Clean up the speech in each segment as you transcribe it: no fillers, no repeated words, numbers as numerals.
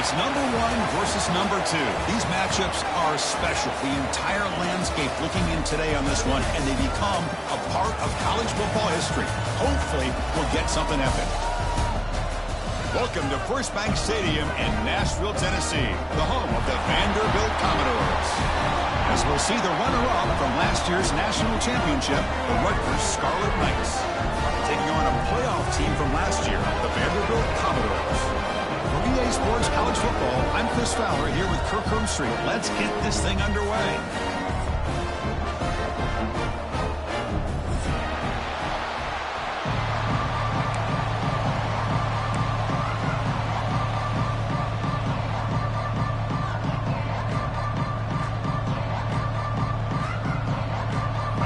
It's number 1 versus number 2. These matchups are special. The entire landscape looking in today on this one, and they become a part of college football history. Hopefully, we'll get something epic. Welcome to First Bank Stadium in Nashville, Tennessee, the home of the Vanderbilt Commodores. As we'll see the runner-up from last year's national championship, the Rutgers Scarlet Knights, taking on a playoff team from last year, the Vanderbilt Commodores. For EA Sports College Football, I'm Chris Fowler here with Kirk Street. Let's get this thing underway.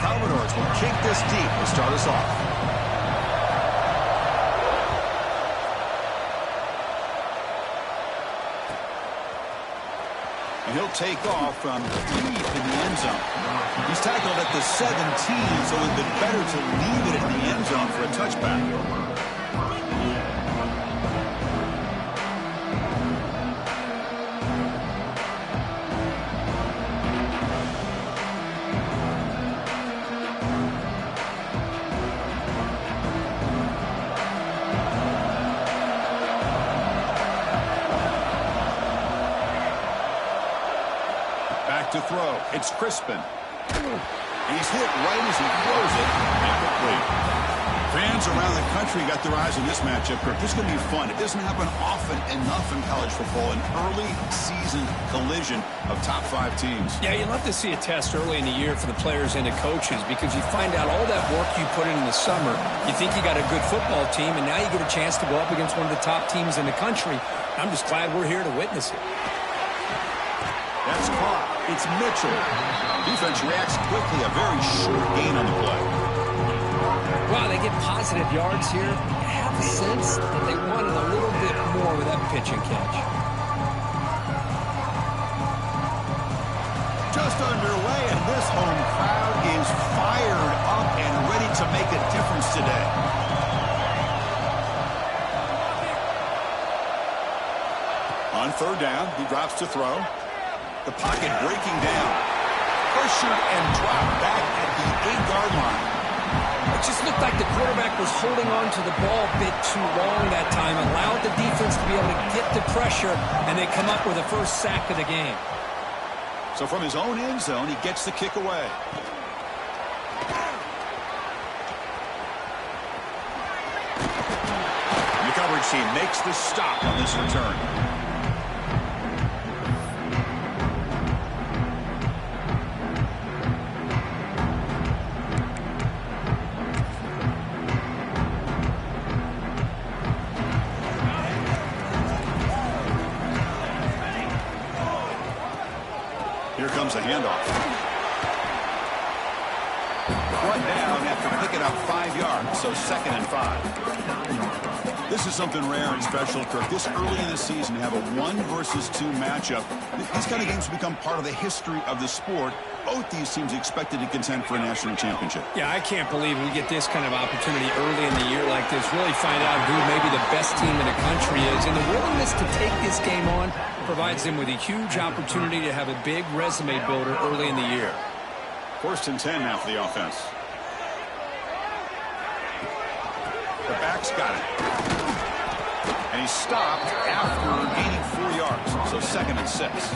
Commodores will kick this deep to start us off. And he'll take off from deep in the end zone. He's tackled at the 17, so it would be better to leave it in the end zone for a touchback. To throw. It's Crispin. He's hit right as he throws it. Incomplete. Fans around the country got their eyes on this matchup. This is going to be fun. It doesn't happen often enough in college football, an early season collision of top 5 teams. Yeah, you love to see a test early in the year for the players and the coaches because you find out all that work you put in the summer. You think you got a good football team, and now you get a chance to go up against one of the top teams in the country. I'm just glad we're here to witness it. That's caught. It's Mitchell. Defense reacts quickly. A very short gain on the play. Wow, they get positive yards here. I have a sense that they wanted a little bit more with that pitch and catch. Just underway, and this home crowd is fired up and ready to make a difference today. On third down, he drops to throw. The pocket breaking down. Pressured and dropped back at the 8-yard line. It just looked like the quarterback was holding on to the ball a bit too long that time. Allowed the defense to be able to get the pressure, and they come up with the first sack of the game. So from his own end zone, he gets the kick away. The coverage team makes the stop on this return. Here comes a handoff. Brought down after picking up 5 yards, so 2nd and 5. This is something rare and special, Kirk. This early in the season, you have a 1 versus 2 matchup. These kind of games become part of the history of the sport. Both these teams expected to contend for a national championship. Yeah, I can't believe we get this kind of opportunity early in the year like this. Really find out who maybe the best team in the country is. And the willingness to take this game on provides them with a huge opportunity to have a big resume builder early in the year. 1st and 10 now for the offense. The back's got it. And he's stopped after gaining 4 yards, so 2nd and 6.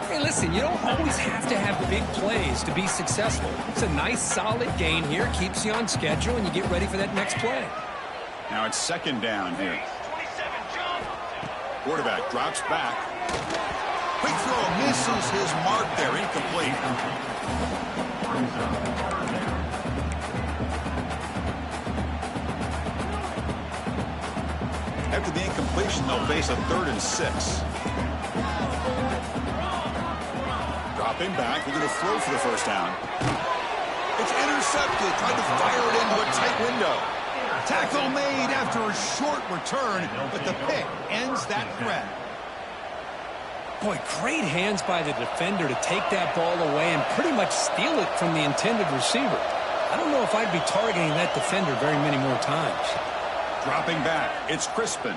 Hey, listen, you don't always have to have the big plays to be successful. It's a nice, solid gain here, keeps you on schedule, and you get ready for that next play. Now it's 2nd down here. Quarterback drops back. Quick throw, misses his mark there, incomplete. After the incompletion, they'll face a 3rd and 6. Dropping back, we're going to throw for the first down. It's intercepted, trying to fire it into a tight window. Tackle made after a short return, but the pick ends that threat. Boy, great hands by the defender to take that ball away and pretty much steal it from the intended receiver. I don't know if I'd be targeting that defender very many more times. Dropping back, it's Crispin.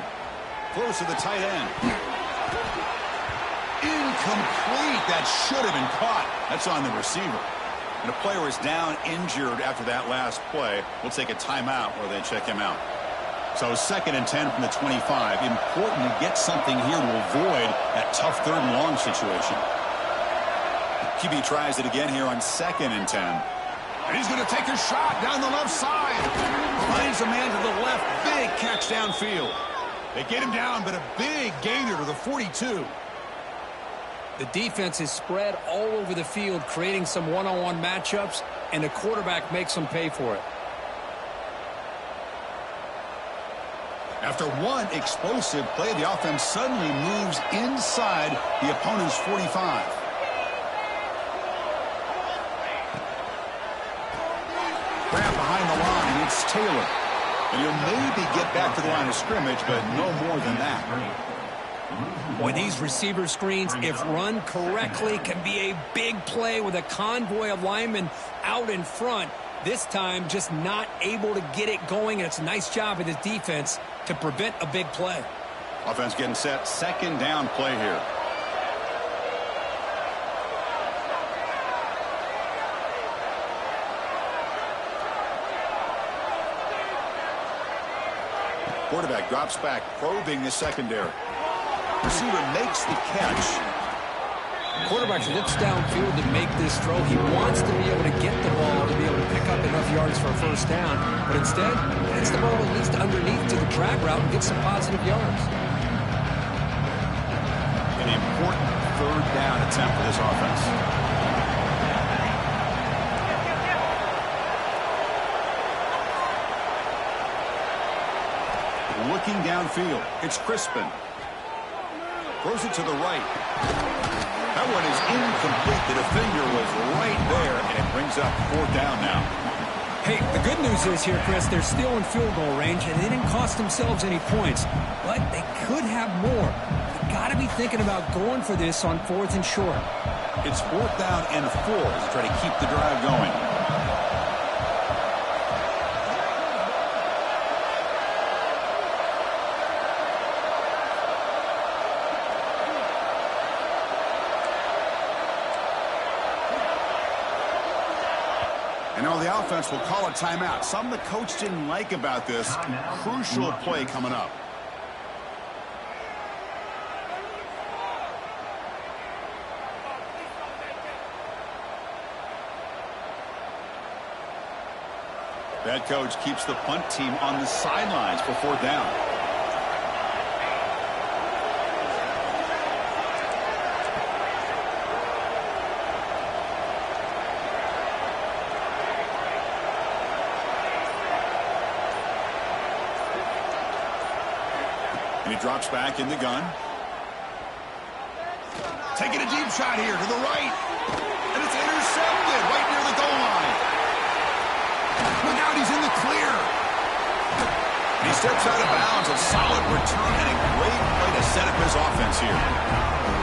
Close to the tight end. Incomplete. That should have been caught. That's on the receiver. And a player is down injured after that last play. We'll take a timeout while they check him out. So 2nd and 10 from the 25. Important to get something here to avoid that tough 3rd and long situation. QB tries it again here on 2nd and 10. And he's going to take a shot down the left side. Finds a man to the left. Big catch downfield. They get him down, but a big gainer to the 42. The defense is spread all over the field, creating some one-on-one matchups, and the quarterback makes them pay for it. After one explosive play, the offense suddenly moves inside the opponent's 45. Grab behind the line, it's Taylor. And he'll maybe get back to the line of scrimmage, but no more than that. Boy, these receiver screens, if run correctly, can be a big play with a convoy of linemen out in front. This time, just not able to get it going, and it's a nice job of the defense to prevent a big play. Offense getting set, 2nd down play here. Quarterback drops back, probing the secondary. Receiver makes the catch. Quarterback looks downfield to make this throw. He wants to be able to get the ball to be able to pick up enough yards for a 1st down. But instead, gets the ball at least underneath to the drag route and gets some positive yards. An important 3rd down attempt for this offense. Looking downfield, it's Crispin. Throws it to the right. That one is incomplete. The defender was right there, and it brings up 4th down now. Hey, the good news is here, Chris, they're still in field goal range, and they didn't cost themselves any points. But they could have more. They've got to be thinking about going for this on 4th and short. It's 4th down and 4 to try to keep the drive going. The offense will call a timeout. Something the coach didn't like about this. Crucial play coming up. That coach keeps the punt team on the sidelines for 4th down. And he drops back in the gun. Taking a deep shot here to the right. And it's intercepted right near the goal line. Look out, he's in the clear. And he steps out of bounds. A solid return and a great play to set up his offense here.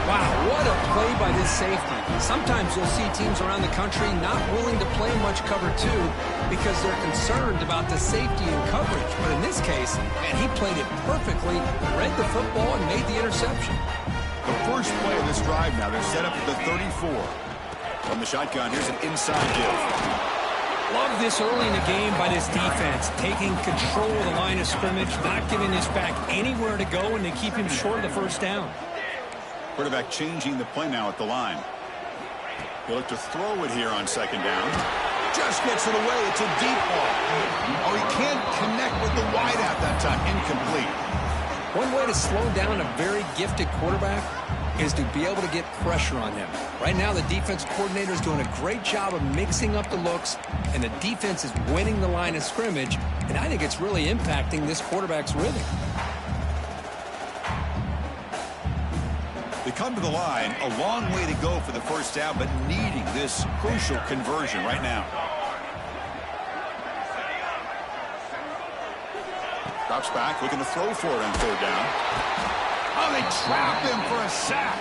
Wow, what a play by this safety. Sometimes you'll see teams around the country not willing to play much cover 2 because they're concerned about the safety and coverage. But in this case, man, he played it perfectly, read the football, and made the interception. The first play of this drive now, they're set up at the 34. From the shotgun, here's an inside give. Love this early in the game by this defense, taking control of the line of scrimmage, not giving this back anywhere to go, and they keep him short of the 1st down. Quarterback changing the play now at the line. He'll look to throw it here on 2nd down. Just gets it away. It's a deep ball. Oh, he can't connect with the wideout that time. Incomplete. One way to slow down a very gifted quarterback is to be able to get pressure on him. Right now, the defense coordinator is doing a great job of mixing up the looks, and the defense is winning the line of scrimmage, and I think it's really impacting this quarterback's rhythm. They come to the line, a long way to go for the 1st down, but needing this crucial conversion right now. Drops back, looking to throw for it on 3rd down. Oh, they trap him for a sack.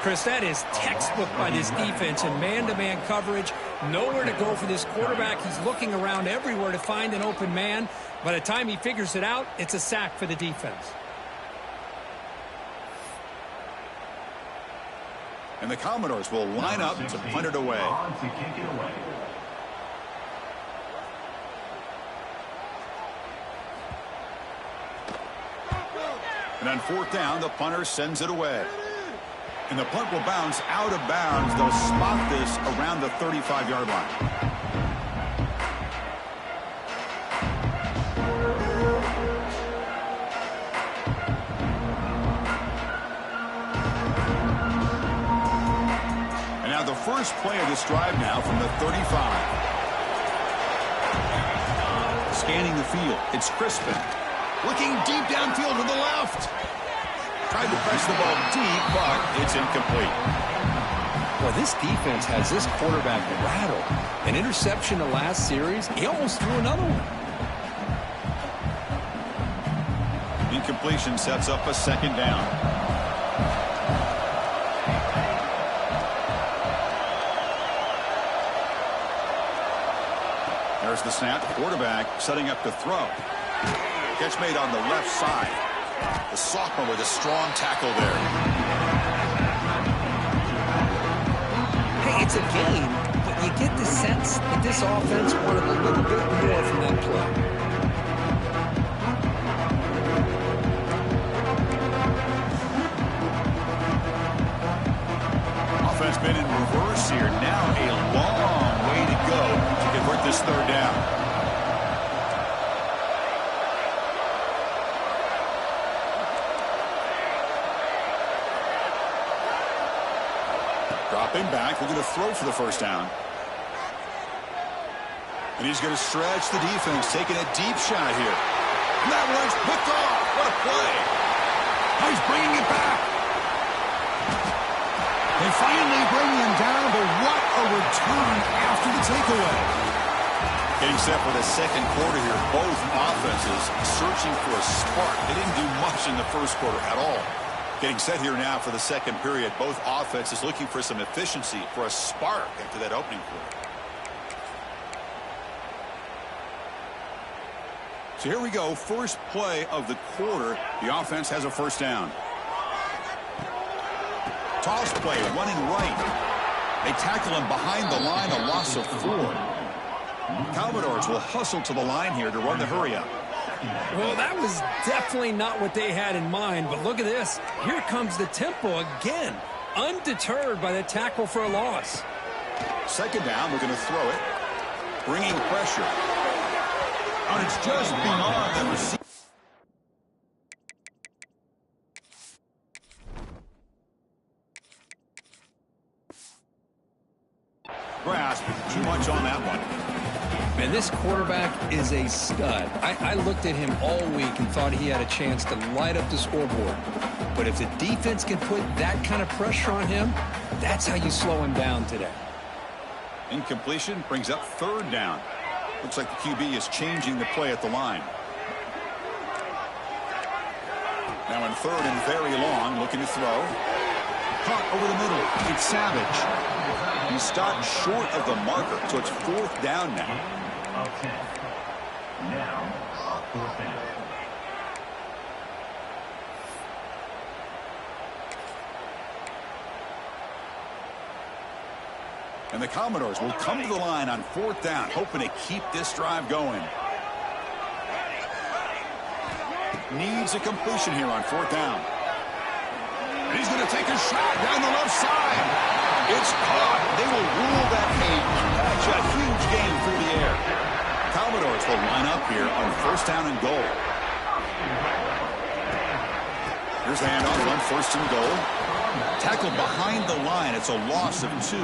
Chris, that is textbook by this defense in man-to-man coverage. Nowhere to go for this quarterback. He's looking around everywhere to find an open man. By the time he figures it out, it's a sack for the defense. And the Commodores will line up to punt it away. And on fourth down, the punter sends it away. And the punt will bounce out of bounds. They'll spot this around the 35-yard line. And now the first play of this drive now from the 35. Scanning the field, it's Crispin. Looking deep downfield to the left. Tried to press the ball deep, but it's incomplete. Well, this defense has this quarterback rattled. An interception the last series. He almost threw another one. Incompletion sets up a second down. There's the snap. Quarterback setting up to throw. Catch made on the left side. The sophomore with a strong tackle there. Hey, it's a game, but you get the sense that this offense wanted a little bit more from that play. Offense been in reverse here. Now a long way to go to convert this third down. Dropping back, looking to throw for the first down. And he's going to stretch the defense, taking a deep shot here. And that one's picked off. What a play. He's bringing it back. They finally bring him down, but what a return after the takeaway. Getting set for the second quarter here. Both offenses searching for a spark. They didn't do much in the first quarter at all. Getting set here now for the second period. Both offenses looking for some efficiency, for a spark after that opening quarter. So here we go. First play of the quarter. The offense has a first down. Toss play, running right. They tackle him behind the line, a loss of 4. Commodores will hustle to the line here to run the hurry-up. Well, that was definitely not what they had in mind, but look at this. Here comes the tempo again, undeterred by the tackle for a loss. Second down, we're going to throw it. Bringing pressure. And it's just beyond the receiver. Grasp too much on that one. Man, this quarterback is a stud. I looked at him all week and thought he had a chance to light up the scoreboard. But if the defense can put that kind of pressure on him, that's how you slow him down today. Incompletion brings up third down. Looks like the QB is changing the play at the line. Now in third and very long, looking to throw. Caught over the middle. It's Savage. He stopped short of the marker, so it's fourth down now. And the Commodores will come to the line on fourth down, hoping to keep this drive going. Needs a completion here on fourth down. And he's going to take a shot down the left side. It's caught. They will rule that a catch, a huge gain through the air. Commodores will line up here on first down and goal. Here's the handoff on first and goal. Tackled behind the line. It's a loss of 2.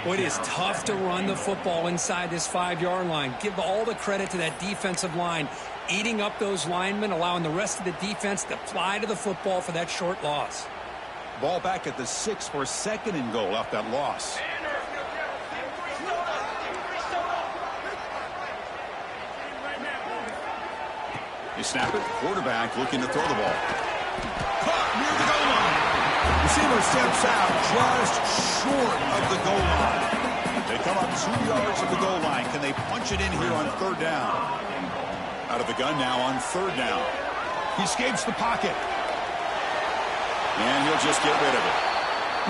Well, it is tough to run the football inside this 5-yard line. Give all the credit to that defensive line, eating up those linemen, allowing the rest of the defense to fly to the football for that short loss. Ball back at the 6 for second and goal off that loss. You snap it. Quarterback looking to throw the ball. Caught near the goal line. Receiver steps out just short of the goal line. They come up 2 yards of the goal line. Can they punch it in here on third down? Out of the gun now on third down. He escapes the pocket. And he'll just get rid of it.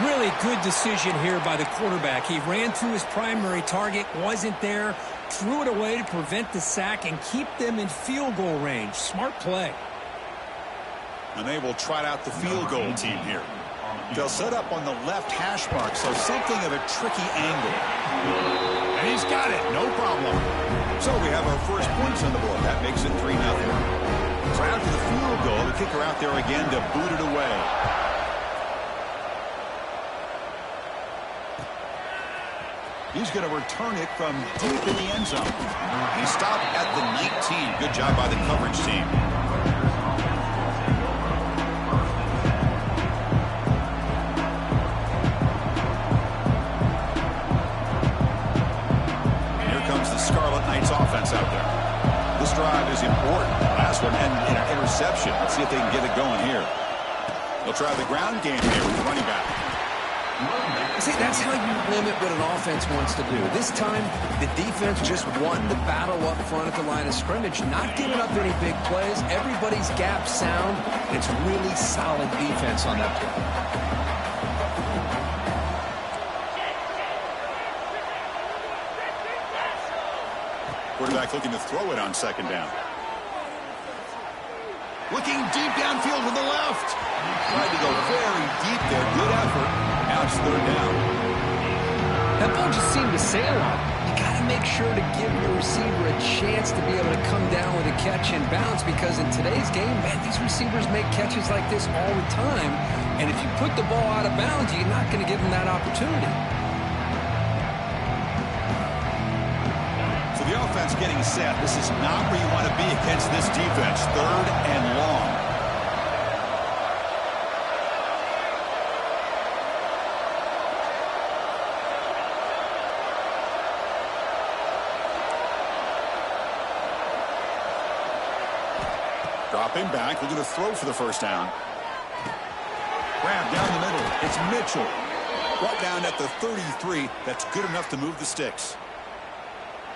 Really good decision here by the quarterback. He ran through his primary target, wasn't there, threw it away to prevent the sack and keep them in field goal range. Smart play. And they will trot out the field goal team here. They'll set up on the left hash mark, so something of a tricky angle. And he's got it, no problem. So we have our first points on the board. That makes it 3-0. So after the field goal, the kicker out there again to boot it away. He's going to return it from deep in the end zone. He stopped at the 19. Good job by the coverage team. And here comes the Scarlet Knights offense out there. This drive is important. Last one ended in an interception. Let's see if they can get it going here. They'll try the ground game here with the running back. See, that's how you limit what an offense wants to do. This time, the defense just won the battle up front at the line of scrimmage, not giving up any big plays. Everybody's gap sound. It's really solid defense on that play. Quarterback looking to throw it on second down. Looking deep downfield to the left. Tried to go very deep there. Good effort. Now it's third down. That ball just seemed to sail on. You got to make sure to give your receiver a chance to be able to come down with a catch and bounce, because in today's game, man, these receivers make catches like this all the time. And if you put the ball out of bounds, you're not going to give them that opportunity. So the offense getting set. This is not where you want to be against this defense. Third and long. Dropping back, looking to throw for the first down. Grab down the middle. It's Mitchell. Brought down at the 33. That's good enough to move the sticks.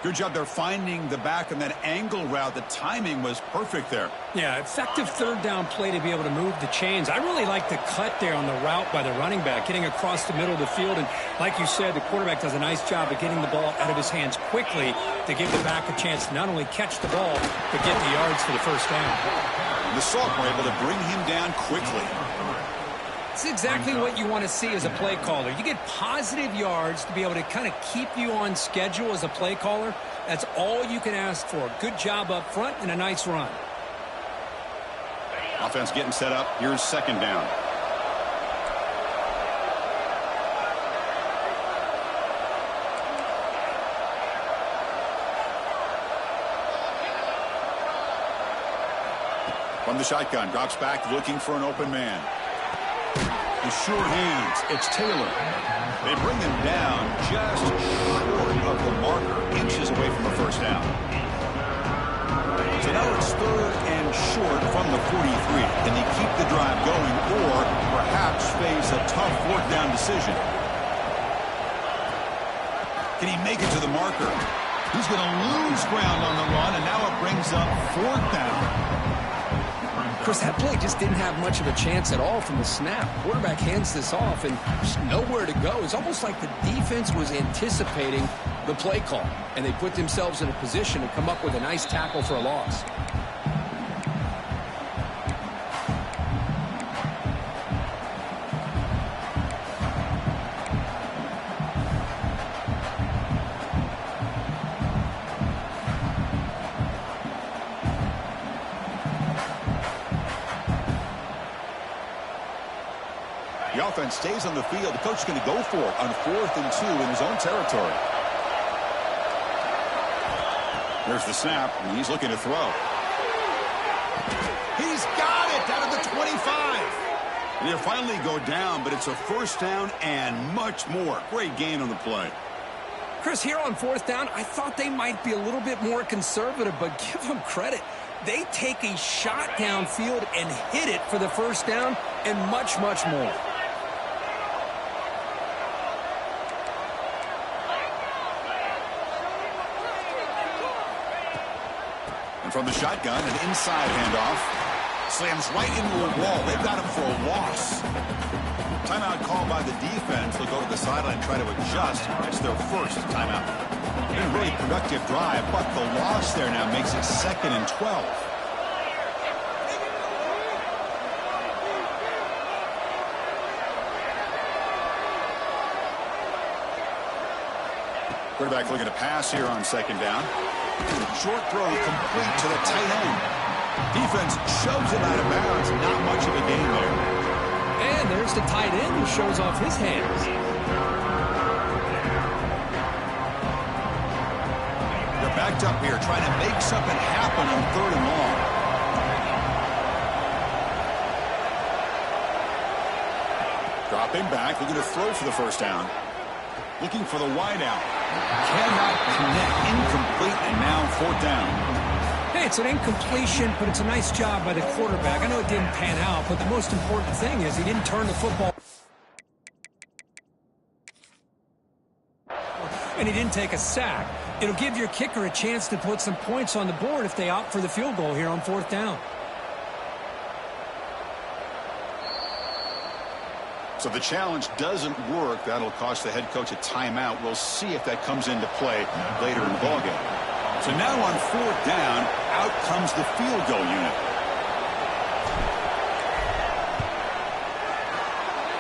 Good job there finding the back on that angle route. The timing was perfect there. Yeah, effective third down play to be able to move the chains. I really like the cut there on the route by the running back, getting across the middle of the field. And like you said, the quarterback does a nice job of getting the ball out of his hands quickly to give the back a chance to not only catch the ball, but get the yards for the first down. The Salt were able to bring him down quickly. It's exactly what you want to see as a play caller. You get positive yards to be able to kind of keep you on schedule as a play caller. That's all you can ask for. Good job up front and a nice run. Offense getting set up. Here's second down. From the shotgun, drops back looking for an open man. The sure hands, it's Taylor. They bring him down just short of the marker, inches away from the first down. So now it's third and short from the 43. Can they keep the drive going or perhaps face a tough fourth down decision? Can he make it to the marker? He's going to lose ground on the run, and now it brings up fourth down. Of course, that play just didn't have much of a chance at all from the snap. Quarterback hands this off and just nowhere to go. It's almost like the defense was anticipating the play call, and they put themselves in a position to come up with a nice tackle for a loss. The offense stays on the field. The coach is going to go for it on 4th and 2 in his own territory. There's the snap, and he's looking to throw. He's got it down at the 25. They'll finally go down, but it's a first down and much more. Great gain on the play. Chris, here on 4th down, I thought they might be a little bit more conservative, but give them credit. They take a shot downfield and hit it for the first down and much, much more. From the shotgun, an inside handoff. Slams right into a wall. They've got him for a loss. Timeout called by the defense. They'll go to the sideline and try to adjust. It's their first timeout. Been a really productive drive, but the loss there now makes it 2nd and 12. Quarterback looking to pass here on 2nd down. Short throw complete to the tight end. Defense shoves it out of bounds. Not much of a gain there. And there's the tight end who shows off his hands. They're backed up here trying to make something happen on 3rd and long. Dropping back, looking to throw for the first down. Looking for the wide out. Cannot connect. Incomplete, and now 4th down. Hey, it's an incompletion, but it's a nice job by the quarterback. I know it didn't pan out, but the most important thing is he didn't turn the football. And he didn't take a sack. It'll give your kicker a chance to put some points on the board if they opt for the field goal here on 4th down. So the challenge doesn't work. That'll cost the head coach a timeout. We'll see if that comes into play later in the ballgame. So now on 4th down, out comes the field goal unit.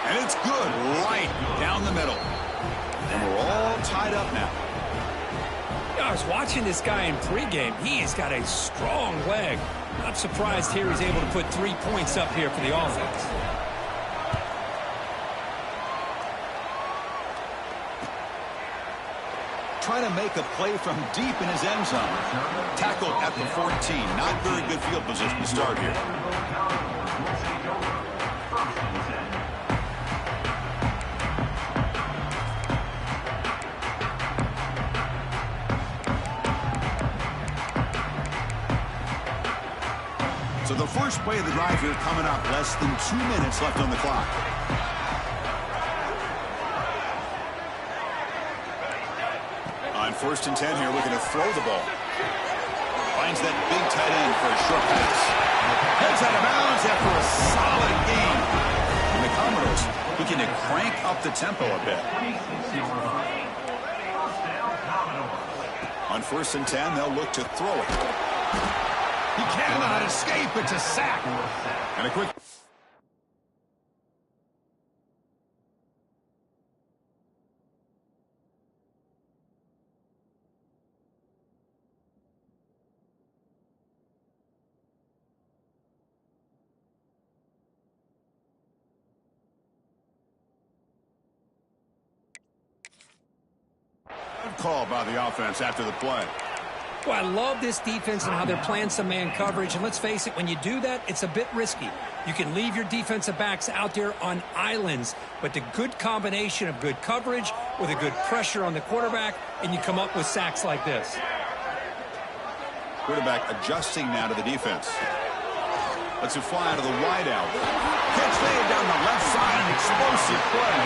And it's good right down the middle. And we're all tied up now. I was watching this guy in pregame. He's got a strong leg. Not surprised here he's able to put 3 points up here for the offense. Trying to make a play from deep in his end zone. Tackled at the 14. Not very good field position to start here. So the first play of the drive here coming up. Less than 2 minutes left on the clock. On 1st and 10 here, looking to throw the ball. Finds that big tight end for a short pass. Heads out of bounds after a solid gain. And the Commodores looking to crank up the tempo a bit. On 1st and 10, they'll look to throw it. He cannot escape. It's a sack. And a quick... call by the offense after the play. Well, I love this defense and how they're playing some man coverage. And let's face it, when you do that, it's a bit risky. You can leave your defensive backs out there on islands, but the good combination of good coverage with a good pressure on the quarterback, and you come up with sacks like this. Quarterback adjusting now to the defense. Lets it fly out of the wide out. Catch made down the left side, an explosive play.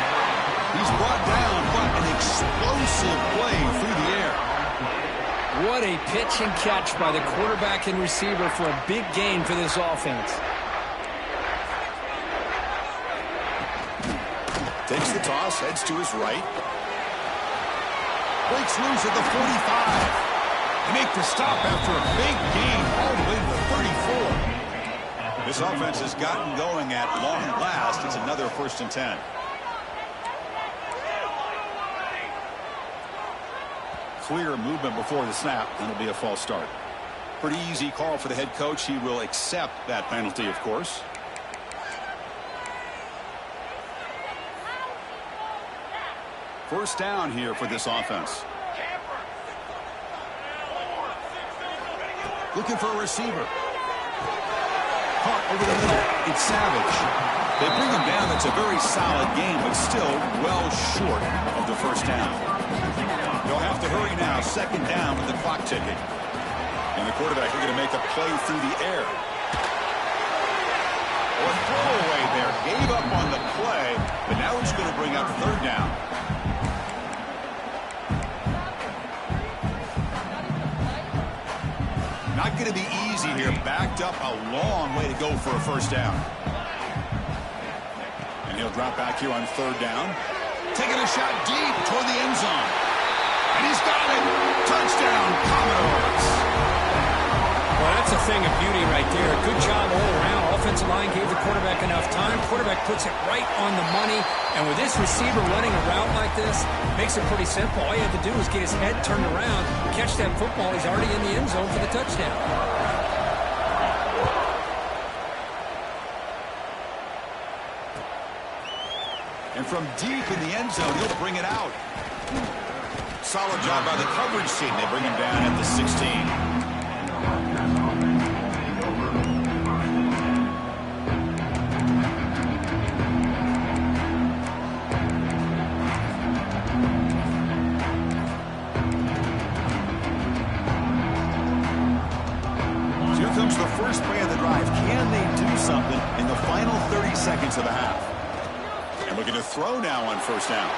He's brought down, but an explosive play through the air. What a pitch and catch by the quarterback and receiver for a big gain for this offense. Takes the toss, heads to his right. Breaks loose at the 45. They make the stop after a big gain all the way to the 34. This offense has gotten going at long last. It's another 1st and 10. Clear movement before the snap, and it'll be a false start. Pretty easy call for the head coach. He will accept that penalty, of course. First down here for this offense. Looking for a receiver. Caught over the middle. It's Savage. They bring him down. That's a very solid game, but still well short of the first down. They'll have to hurry now. 2nd down with the clock ticking. And the quarterback looking to make a play through the air. Or a throwaway there. Gave up on the play, but now it's going to bring up 3rd down. Not going to be easy here. Backed up a long way to go for a first down. And He'll drop back here on third down. Taking a shot deep toward the end zone. And he's got it. Touchdown, Commodores. Well, that's a thing of beauty right there. Good job all around. Offensive line gave the quarterback enough time. Quarterback puts it right on the money. And with this receiver running a route like this, makes it pretty simple. All you have to do is get his head turned around, catch that football. He's already in the end zone for the touchdown. And from deep in the end zone, he'll bring it out. Solid job by the coverage team. They bring him down at the 16. Comes the first play of the drive. Can they do something in the final 30 seconds of the half? And looking to throw now on first down.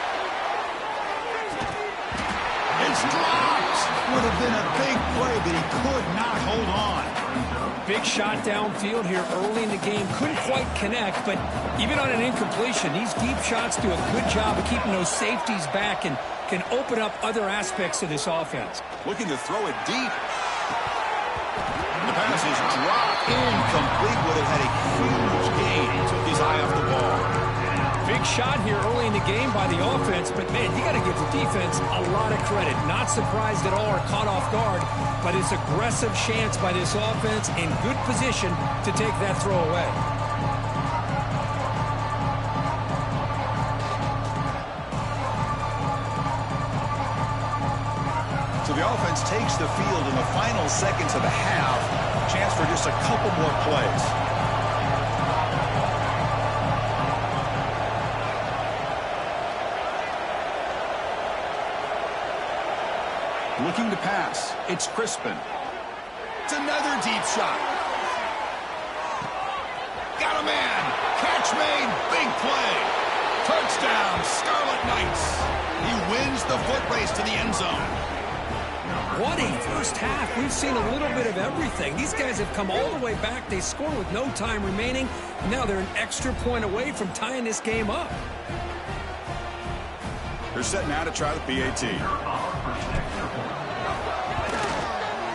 It's dropped. Would have been a big play, but he could not hold on. Big shot downfield here early in the game. Couldn't quite connect, but even on an incompletion, these deep shots do a good job of keeping those safeties back and can open up other aspects of this offense. Looking to throw it deep. The pass is dropped. Incomplete. Would have had a huge gain. Took his eye off the ball. Big shot here early in the game by the offense, but man, you got to give the defense a lot of credit. Not surprised at all or caught off guard, but it's aggressive chance by this offense in good position to take that throw away. So the offense takes the field in the final seconds of the half. Chance for just a couple more plays. Looking to pass. It's Crispin. It's another deep shot. Got a man. Catch made. Big play. Touchdown, Scarlet Knights. He wins the foot race to the end zone. What a first half. We've seen a little bit of everything. These guys have come all the way back. They score with no time remaining. Now they're an extra point away from tying this game up. They're set now to try the PAT.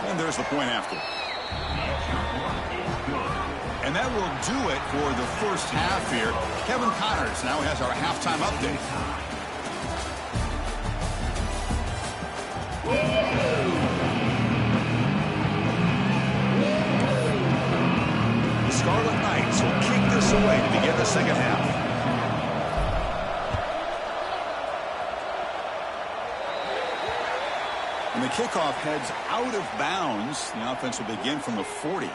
And there's the point after. And that will do it for the first half here. Kevin Connors now has our halftime update. The Scarlet Knights will kick this away to begin the second half. And the kickoff heads out of bounds. The offense will begin from the 40.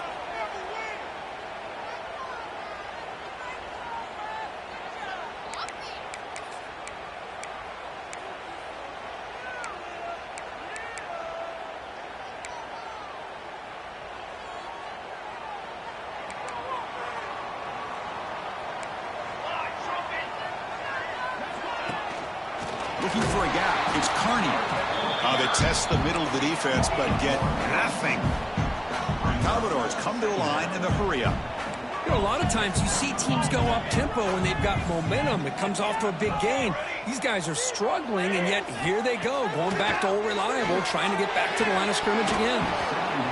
Looking for a gap. It's Carney. They test the middle of the defense, but get nothing. Commodores come to the line in the hurry-up. You know, a lot of times you see teams go up-tempo when they've got momentum. It comes off to a big gain. These guys are struggling, and yet here they go, going back to old reliable, trying to get back to the line of scrimmage again.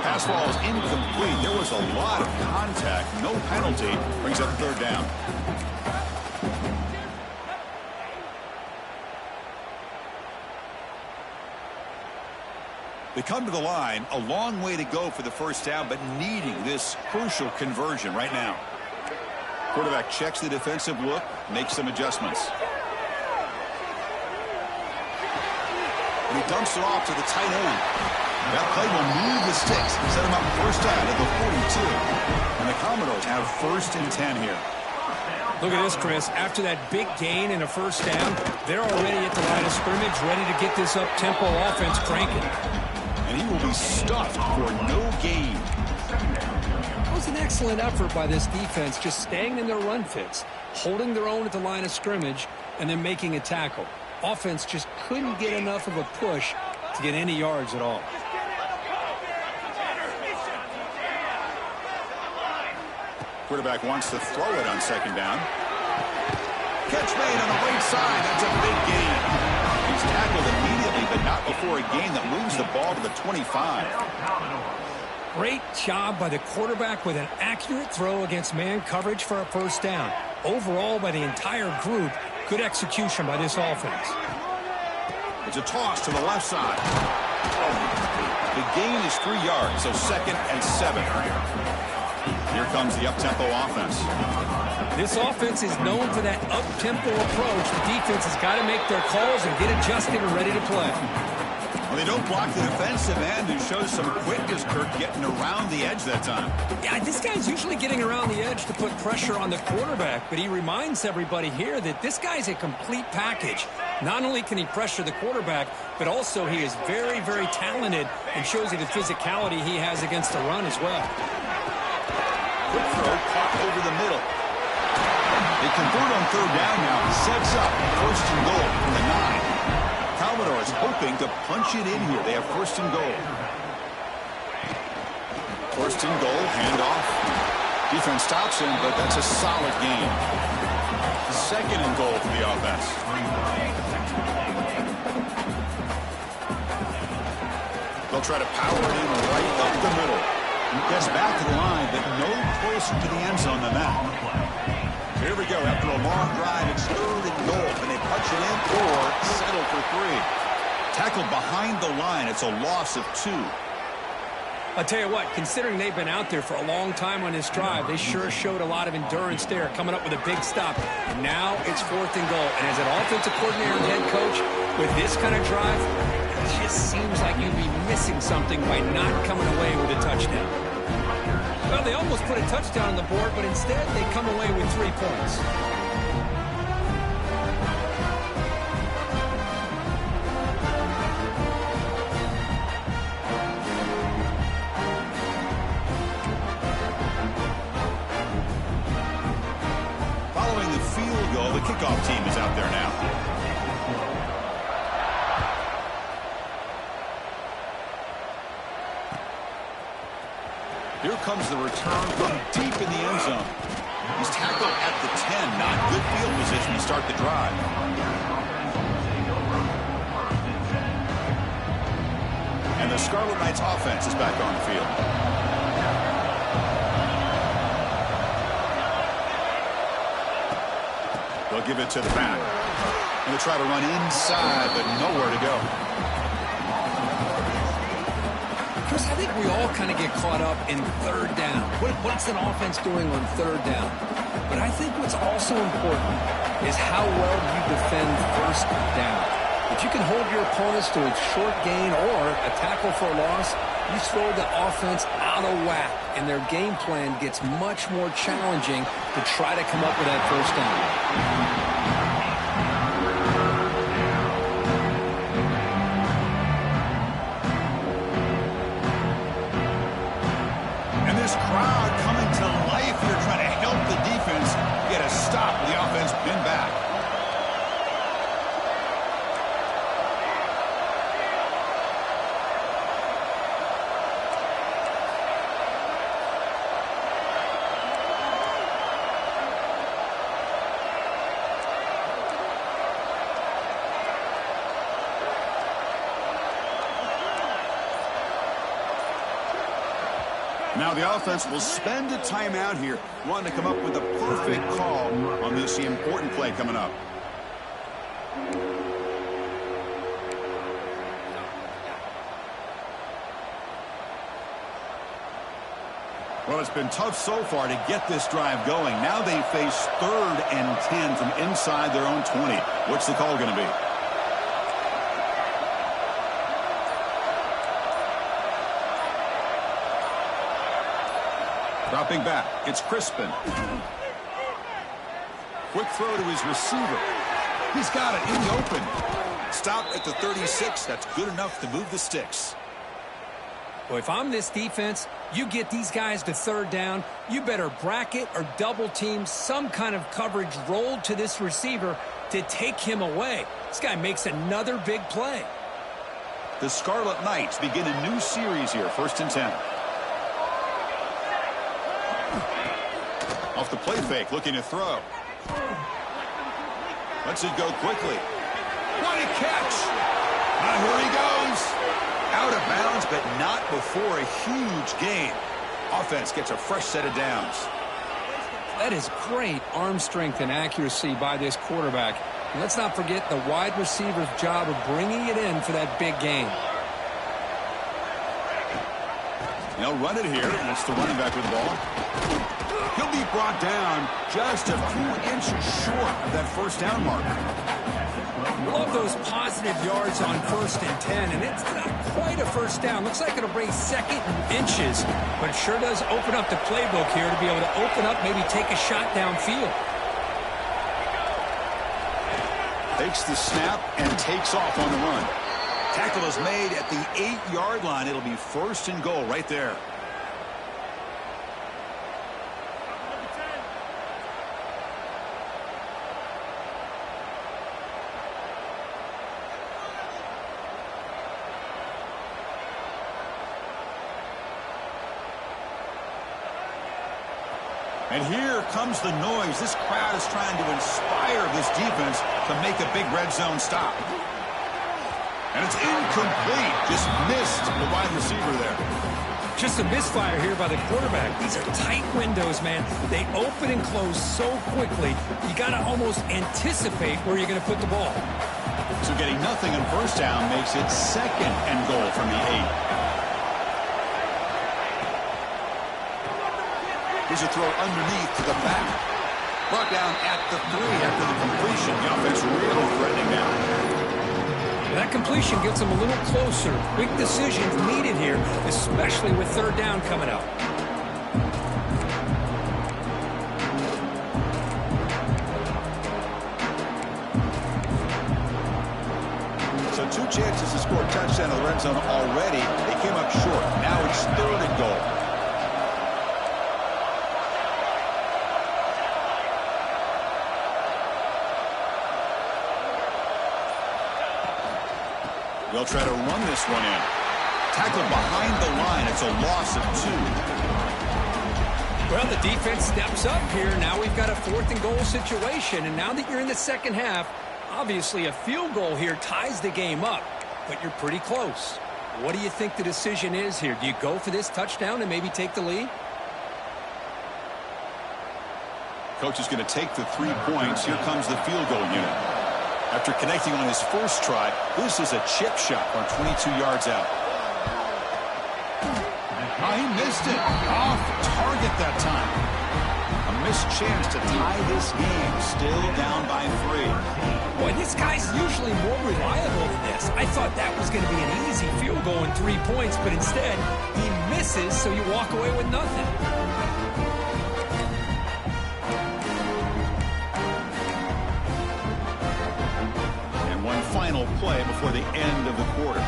Pass ball is incomplete. There was a lot of contact. No penalty. Brings up third down. They come to the line, a long way to go for the first down, but needing this crucial conversion right now. Quarterback checks the defensive look, makes some adjustments. And he dumps it off to the tight end. That play will move the sticks, set him up first down at the 42. And the Commodores have first and 10 here. Look at this, Chris. After that big gain and a first down, they're already at the line of scrimmage, ready to get this up-tempo offense cranking. And he will be stuffed for no gain. It was an excellent effort by this defense, just staying in their run fits, holding their own at the line of scrimmage, and then making a tackle. Offense just couldn't get enough of a push to get any yards at all. Quarterback wants to throw it on second down. Catch made on the right side. That's a big gain. He's tackled immediately, but not before a gain that moves the ball to the 25. Great job by the quarterback with an accurate throw against man coverage for a first down. Overall, by the entire group, good execution by this offense. It's a toss to the left side. The gain is 3 yards, so 2nd and 7. Here comes the up-tempo offense. This offense is known for that up-tempo approach. The defense has got to make their calls and get adjusted and ready to play. Well, they don't block the defensive end, who shows some quickness, Kirk, getting around the edge that time. Yeah, this guy's usually getting around the edge to put pressure on the quarterback, but he reminds everybody here that this guy's a complete package. Not only can he pressure the quarterback, but also he is very, very talented and shows you the physicality he has against the run as well. Quick throw caught over the middle. They convert on 3rd down now. Sets up 1st and goal from the 9. Commodores hoping to punch it in here. They have 1st and goal. 1st and goal, handoff. Defense stops him, but that's a solid gain. 2nd and goal for the offense. They'll try to power it in right up the middle. Gets back to the line, but no closer to the end zone than that. Here we go. After a long drive, it's 3rd and goal. Can they punch it in or settle for 3? Tackled behind the line. It's a loss of 2. I'll tell you what, considering they've been out there for a long time on this drive, they sure showed a lot of endurance there, coming up with a big stop. And now it's 4th and goal. And as an offensive coordinator and head coach, with this kind of drive, it just seems like you'd be missing something by not coming away with a touchdown. Well, they almost put a touchdown on the board, but instead they come away with 3 points. Following the field goal, the kickoff team is out there now. Here comes the return from deep in the end zone. He's tackled at the 10. Not good field position to start the drive. And the Scarlet Knights offense is back on the field. They'll give it to the back. And they'll try to run inside, but nowhere to go. Chris, I think we all kind of get caught up in 3rd down. What's an offense doing on 3rd down? But I think what's also important is how well you defend 1st down. If you can hold your opponents to a short gain or a tackle for a loss, you throw the offense out of whack, and their game plan gets much more challenging to try to come up with that 1st down. Crowd coming to life here, trying to help the defense get a stop. The offense pinned back. Now the offense will spend a timeout here, wanting to come up with a perfect call on this important play coming up. Well, it's been tough so far to get this drive going. Now they face 3rd and 10 from inside their own 20. What's the call going to be? Dropping back, it's Crispin. Quick throw to his receiver. He's got it in the open. Stop at the 36. That's good enough to move the sticks. Well, if I'm this defense, you get these guys to 3rd down, you better bracket or double team some kind of coverage rolled to this receiver to take him away. This guy makes another big play. The Scarlet Knights begin a new series here, 1st and 10. Off the play fake, looking to throw. Lets it go quickly. What a catch! Now here he goes. Out of bounds, but not before a huge gain. Offense gets a fresh set of downs. That is great arm strength and accuracy by this quarterback. And let's not forget the wide receiver's job of bringing it in for that big gain. They'll run it here. That's the running back with the ball. He'll be brought down just a few inches short of that first down mark. Love those positive yards on 1st and 10, and it's not quite a first down. Looks like it'll bring 2nd and inches, but it sure does open up the playbook here to be able to open up, maybe take a shot downfield. Takes the snap and takes off on the run. Tackle is made at the 8-yard line. It'll be 1st and goal right there. And here comes the noise. This crowd is trying to inspire this defense to make a big red zone stop. And it's incomplete. Just missed the wide receiver there. Just a misfire here by the quarterback. These are tight windows, man. They open and close so quickly, you got to almost anticipate where you're going to put the ball. So getting nothing on first down makes it 2nd and goal from the 8. Here's a throw underneath to the back. Brought down at the 3 after the completion. The offense really threatening now. That completion gets them a little closer. Quick decisions needed here, especially with 3rd down coming up. So 2 chances to score a touchdown in the red zone already. They came up short. Now it's 3rd and goal. They'll try to run this one in. Tackled behind the line. It's a loss of 2. Well, the defense steps up here. Now we've got a 4th and goal situation. And now that you're in the second half, obviously a field goal here ties the game up. But you're pretty close. What do you think the decision is here? Do you go for this touchdown and maybe take the lead? Coach is going to take the 3 points. Here comes the field goal unit. After connecting on his first try, this is a chip shot from 22 yards out. Oh, he missed it. Off target that time. A missed chance to tie this game. Still down by 3. Boy, this guy's usually more reliable than this. I thought that was going to be an easy field goal in 3 points, but instead, he misses, so you walk away with nothing. Final play before the end of the quarter.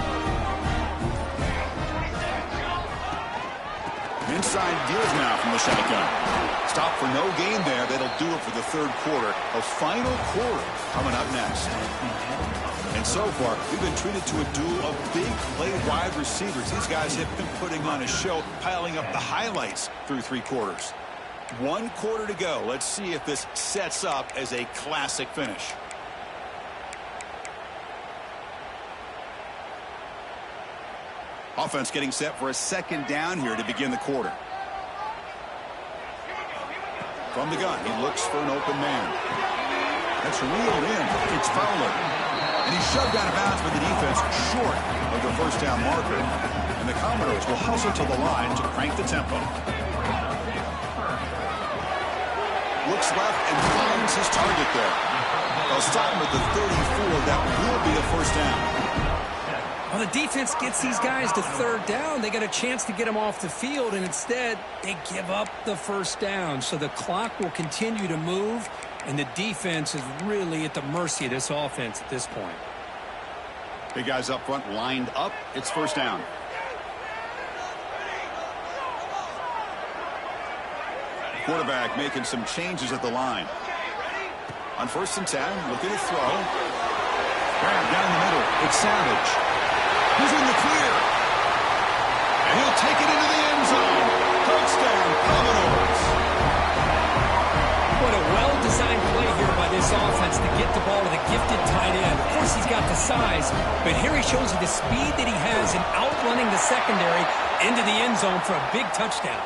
Inside deals now from the shotgun. Stop for no gain there. That'll do it for the 3rd quarter. A final quarter coming up next. And so far, we've been treated to a duel of big play wide receivers. These guys have been putting on a show, piling up the highlights through 3 quarters. 1 quarter to go. Let's see if this sets up as a classic finish. Offense getting set for a 2nd down here to begin the quarter. From the gun, he looks for an open man. That's reeled in. It's Fowler. And he's shoved out of bounds by the defense short of the first down marker. And the Commodores will hustle to the line to crank the tempo. Looks left and finds his target there. They'll stop him at the 34. That will be a first down. Well, the defense gets these guys to 3rd down. They got a chance to get them off the field, and instead they give up the first down. So the clock will continue to move, and the defense is really at the mercy of this offense at this point. Big guys up front lined up. It's first down. Quarterback making some changes at the line. On 1st and 10, looking to throw. Grab down the middle. It's Savage. He's in the clear. And he'll take it into the end zone. Touchdown, Commodores. What a well-designed play here by this this offense to get the ball to the gifted tight end. Of course, he's got the size, but here he shows you the speed that he has in outrunning the secondary into the end zone for a big touchdown.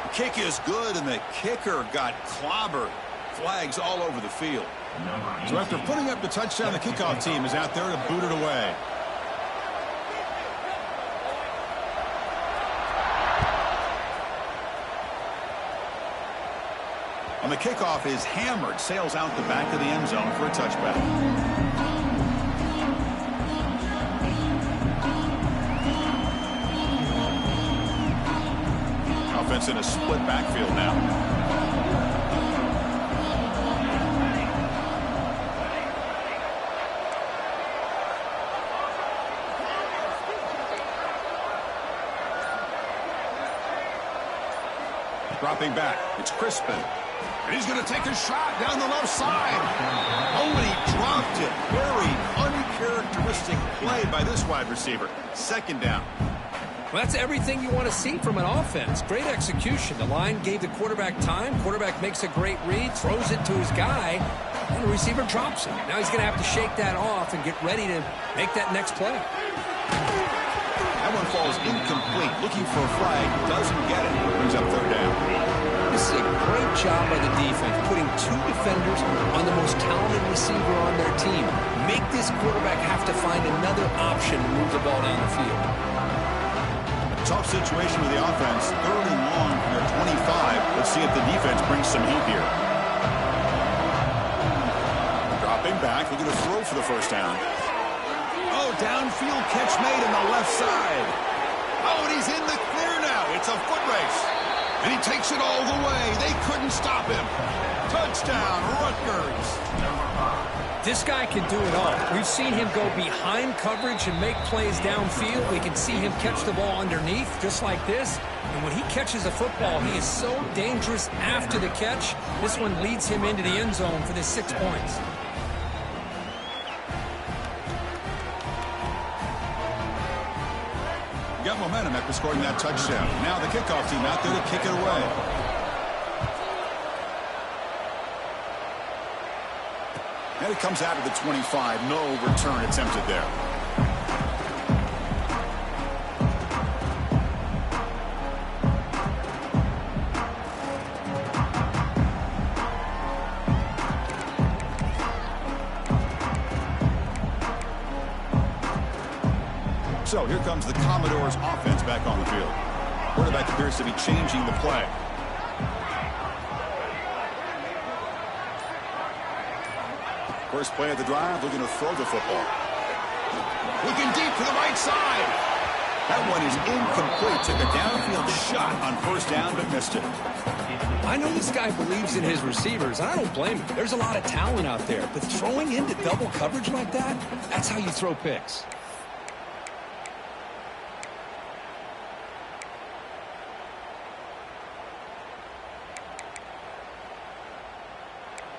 The kick is good, and the kicker got clobbered. Flags all over the field. So after putting up the touchdown, the kickoff team is out there to boot it away. On the kickoff is hammered, sails out the back of the end zone for a touchback. Offense in a split backfield now. Dropping back, it's Crispin. And he's going to take a shot down the left side. Oh, and he dropped it. Very uncharacteristic play by this wide receiver. Second down. Well, that's everything you want to see from an offense. Great execution. The line gave the quarterback time. Quarterback makes a great read, throws it to his guy, and the receiver drops it. Now he's going to have to shake that off and get ready to make that next play. That one falls incomplete. Looking for a flag. Doesn't get it. Brings up third down. This is a great job by the defense, putting two defenders on the most talented receiver on their team. Make this quarterback have to find another option to move the ball down the field. Tough situation with the offense. Third and long from their 25. Let's see if the defense brings some heat here. Dropping back. Looking to throw for the first down. Oh, downfield catch made on the left side. Oh, and he's in the clear now. It's a foot race. And he takes it all the way. They couldn't stop him. Touchdown, Rutgers. This guy can do it all. We've seen him go behind coverage and make plays downfield. We can see him catch the ball underneath, just like this. And when he catches a football, he is so dangerous after the catch. This one leads him into the end zone for the 6 points. Got momentum after scoring that touchdown. Now the kickoff team out there to kick it away. And it comes out of the 25. No return attempted there. So here comes the Commodores offense back on the field. Quarterback appears to be changing the play. First play of the drive, looking to throw the football. Looking deep to the right side. That one is incomplete. Took a downfield shot on first down, but missed it. I know this guy believes in his receivers, and I don't blame him. There's a lot of talent out there, but throwing into double coverage like that, that's how you throw picks.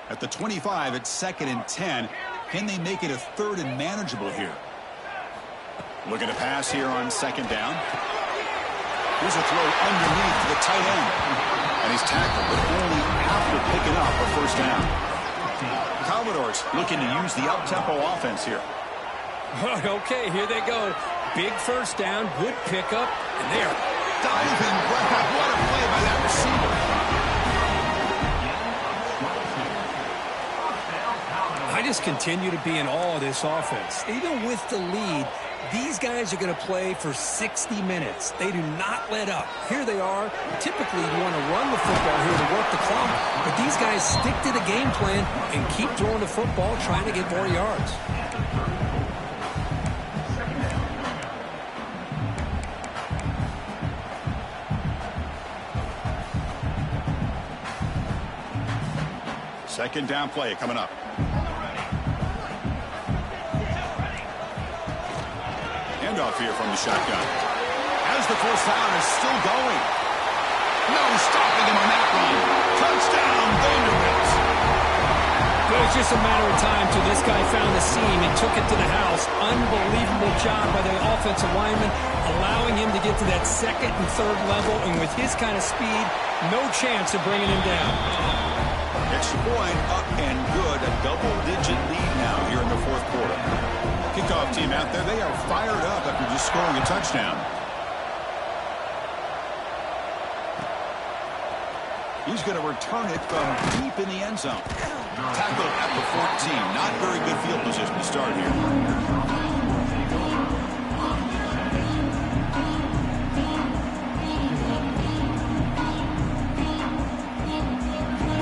At the 25, it's 2nd and 10. Can they make it a 3rd and manageable here? Looking to pass here on 2nd down. Here's a throw underneath to the tight end. And he's tackled, but only after picking up a first down. Commodores looking to use the up-tempo offense here. Okay, here they go. Big first down, good pickup, and there. Diving grab. What a play by that receiver. I just continue to be in awe of this offense. Even with the lead, these guys are going to play for 60 minutes. They do not let up. Here they are. Typically, you want to run the football here to work the clock, but these guys stick to the game plan and keep throwing the football, trying to get more yards. Second down play coming up. Handoff here from the shotgun. As the first down is still going. No stopping him on that run. Touchdown, Vanderbilt. Well, it's just a matter of time till this guy found the seam and took it to the house. Unbelievable job by the offensive lineman, allowing him to get to that 2nd and 3rd level, and with his kind of speed, no chance of bringing him down. Extra point up and good. A double-digit lead now here in the fourth quarter. Kickoff team out there, they are fired up after just scoring a touchdown. He's going to return it from deep in the end zone. Tackled at the 14. Not very good field position to start here.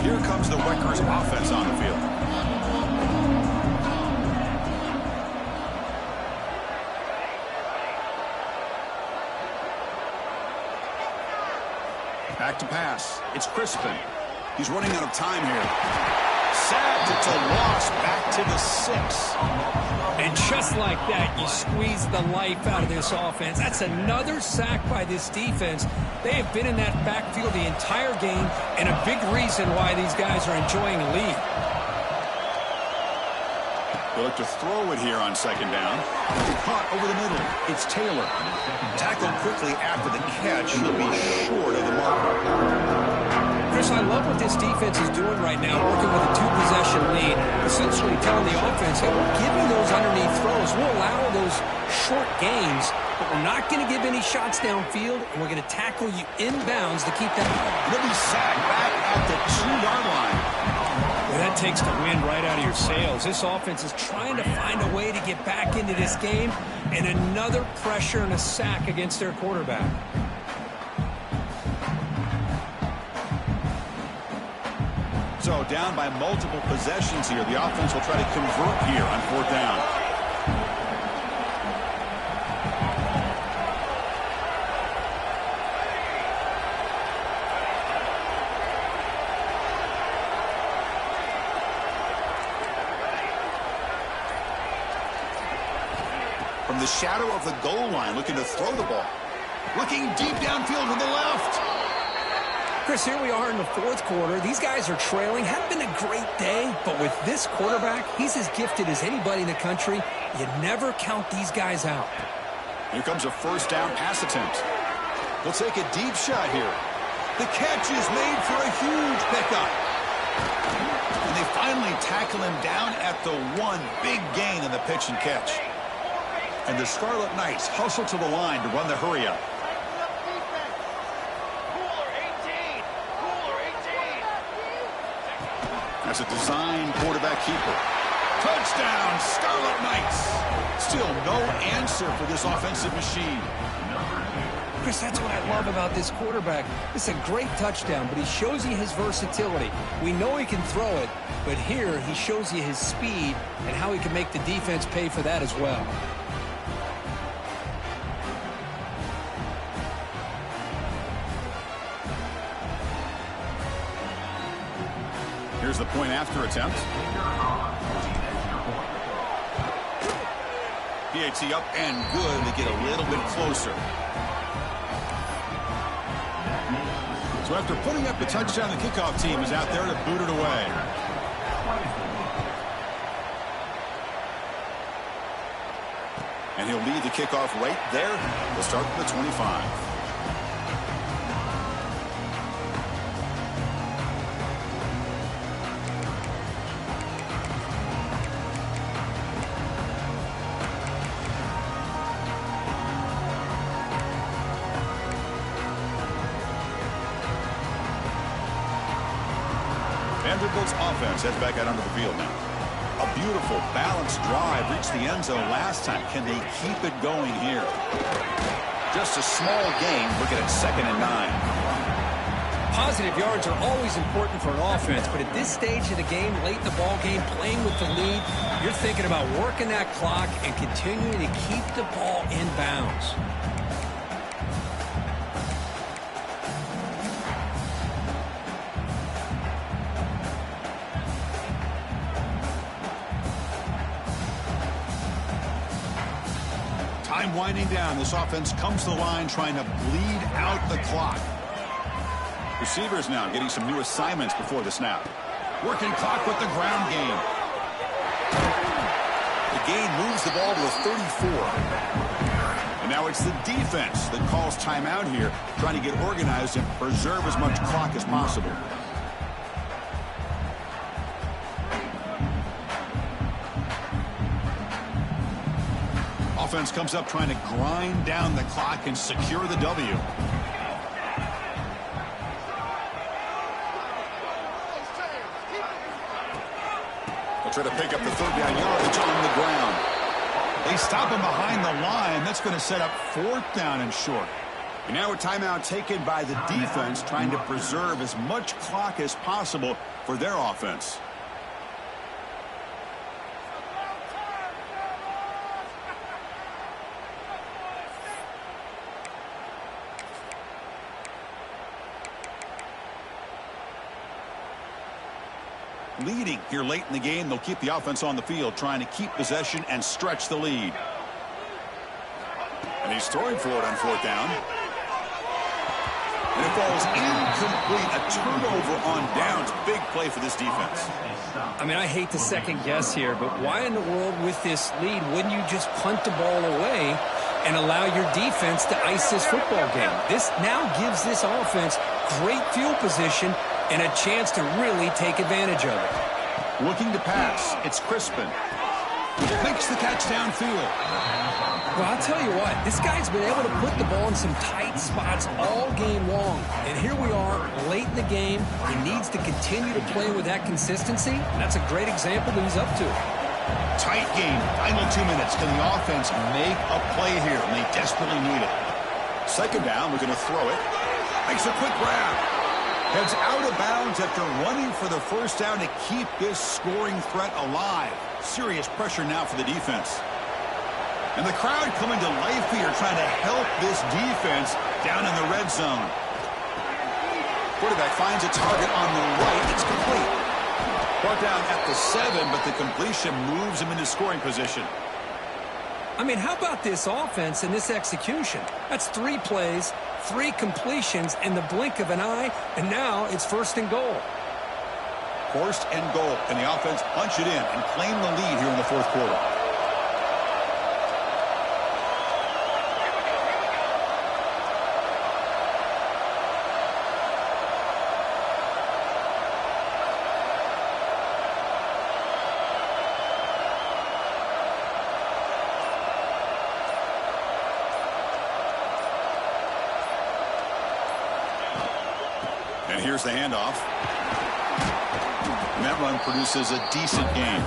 Here comes the Rutgers offense on the field. Back to pass. It's Crispin. He's running out of time here. Sacked. It's a loss. Back to the 6. And just like that, you squeeze the life out of this offense. That's another sack by this defense. They have been in that backfield the entire game, and a big reason why these guys are enjoying a lead. They look to throw it here on second down. Caught over the middle. It's Taylor. Tackled quickly after the catch. He'll be short of the marker. Chris, I love what this defense is doing right now, working with a two-possession lead, essentially telling the offense, hey, we'll give you those underneath throws. We'll allow those short gains, but we're not going to give any shots downfield, and we're going to tackle you inbounds to keep that ball. He'll be sacked back at the 2-yard line. Well, that takes the wind right out of your sails. This offense is trying to find a way to get back into this game, and another pressure and a sack against their quarterback. So down by multiple possessions here. The offense will try to convert here on fourth down. From the shadow of the goal line, looking to throw the ball. Looking deep downfield to the left. Chris, here we are in the fourth quarter. These guys are trailing. Hadn't been a great day, but with this quarterback, he's as gifted as anybody in the country. You never count these guys out. Here comes a first down pass attempt. He'll take a deep shot here. The catch is made for a huge pickup. And they finally tackle him down at the 1. Big gain in the pitch and catch. And the Scarlet Knights hustle to the line to run the hurry up. That's a design quarterback keeper. Touchdown, Scarlet Knights. Still no answer for this offensive machine. Chris, that's what I love about this quarterback. It's a great touchdown, but he shows you his versatility. We know he can throw it, but here he shows you his speed and how he can make the defense pay for that as well. Here's the point after attempt. PAT up and good. They get a little bit closer. So after putting up a touchdown, the kickoff team is out there to boot it away. And he'll lead the kickoff right there. We'll start from the 25. Vanderbilt's offense heads back out onto the field now. A beautiful, balanced drive reached the end zone last time. Can they keep it going here? Just a small gain. Looking at 2nd and 9. Positive yards are always important for an offense, but at this stage of the game, late in the ball game, playing with the lead, you're thinking about working that clock and continuing to keep the ball in bounds. Time winding down. This offense comes to the line trying to bleed out the clock. Receivers now getting some new assignments before the snap. Working clock with the ground game. The gain moves the ball to a 34. And now it's the defense that calls timeout here, trying to get organized and preserve as much clock as possible. Offense comes up trying to grind down the clock and secure the W. They'll try to pick up the third down yardage on the ground. They stop him behind the line. That's going to set up fourth down and short. And now a timeout taken by the defense, trying to preserve as much clock as possible for their offense. Leading here late in the game, they'll keep the offense on the field, trying to keep possession and stretch the lead. And he's throwing for it on fourth down. And it falls incomplete. A turnover on downs. Big play for this defense. I mean, I hate to second guess here, but why in the world with this lead wouldn't you just punt the ball away and allow your defense to ice this football game? This now gives this offense great field position and a chance to really take advantage of it. Looking to pass. It's Crispin. Makes the catch downfield. Well, I'll tell you what, this guy's been able to put the ball in some tight spots all game long. And here we are, late in the game. He needs to continue to play with that consistency. And that's a great example that he's up to. Tight game. Final 2 minutes. Can the offense make a play here? And they desperately need it. Second down, we're going to throw it. Makes a quick grab. Heads out of bounds after running for the first down to keep this scoring threat alive. Serious pressure now for the defense. And the crowd coming to life here, trying to help this defense down in the red zone. Quarterback finds a target on the right. It's complete. Brought down at the 7, but the completion moves him into scoring position. I mean, how about this offense and this execution? That's 3 plays, 3 completions in the blink of an eye, and now it's first and goal. First and goal. Can the offense punch it in and claim the lead here in the fourth quarter? And here's the handoff. And that run produces a decent gain.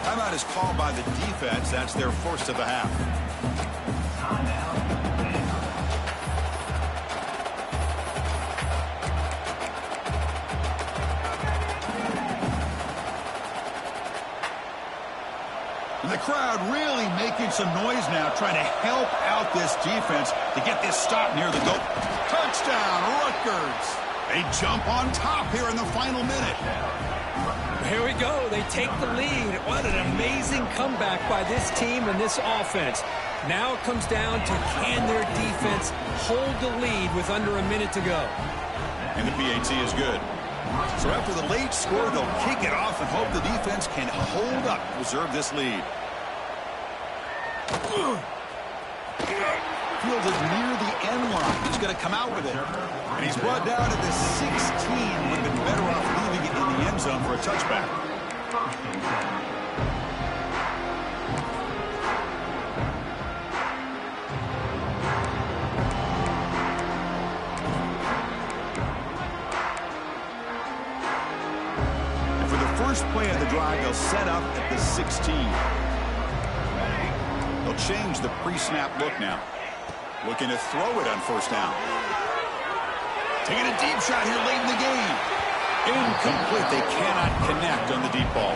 Timeout is called by the defense. That's their first of the half. And the crowd really making some noise now, trying to help out this defense to get this stop near the goal. Touchdown, Rutgers. They jump on top here in the final minute. Here we go. They take the lead. What an amazing comeback by this team and this offense. Now it comes down to can their defense hold the lead with under a minute to go. And the PAT is good. So after the late score, they'll kick it off and hope the defense can hold up to preserve this lead. Fielded near the end line. He's going to come out with it. And he's brought down at the 16. Would have been better off leaving it in the end zone for a touchback. And for the first play of the drive, they'll set up at the 16. They'll change the pre-snap look now. Looking to throw it on first down. Taking a deep shot here late in the game. Incomplete. They cannot connect on the deep ball.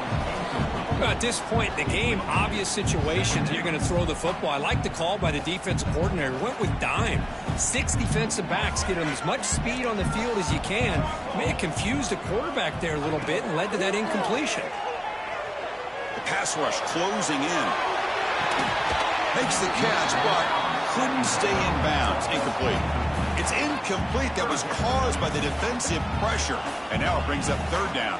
Well, at this point in the game, obvious situations, you're going to throw the football. I like the call by the defensive coordinator. Went with dime. 6 defensive backs, get them as much speed on the field as you can. May have confused the quarterback there a little bit and led to that incompletion. The pass rush closing in. Makes the catch, but couldn't stay in bounds. Incomplete. It's incomplete. That was caused by the defensive pressure. And now it brings up third down.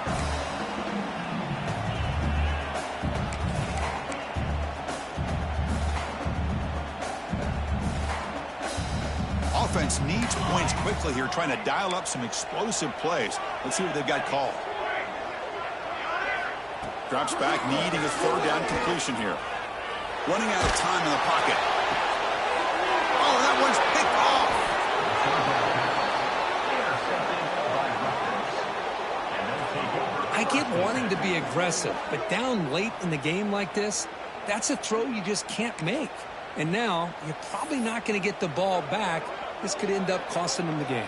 Offense needs points quickly here, trying to dial up some explosive plays. Let's see what they've got called. Drops back, needing a third down completion here. Running out of time in the pocket. Oh, that one's picked off. I get wanting to be aggressive, but down late in the game like this, that's a throw you just can't make. And now you're probably not going to get the ball back. This could end up costing them the game.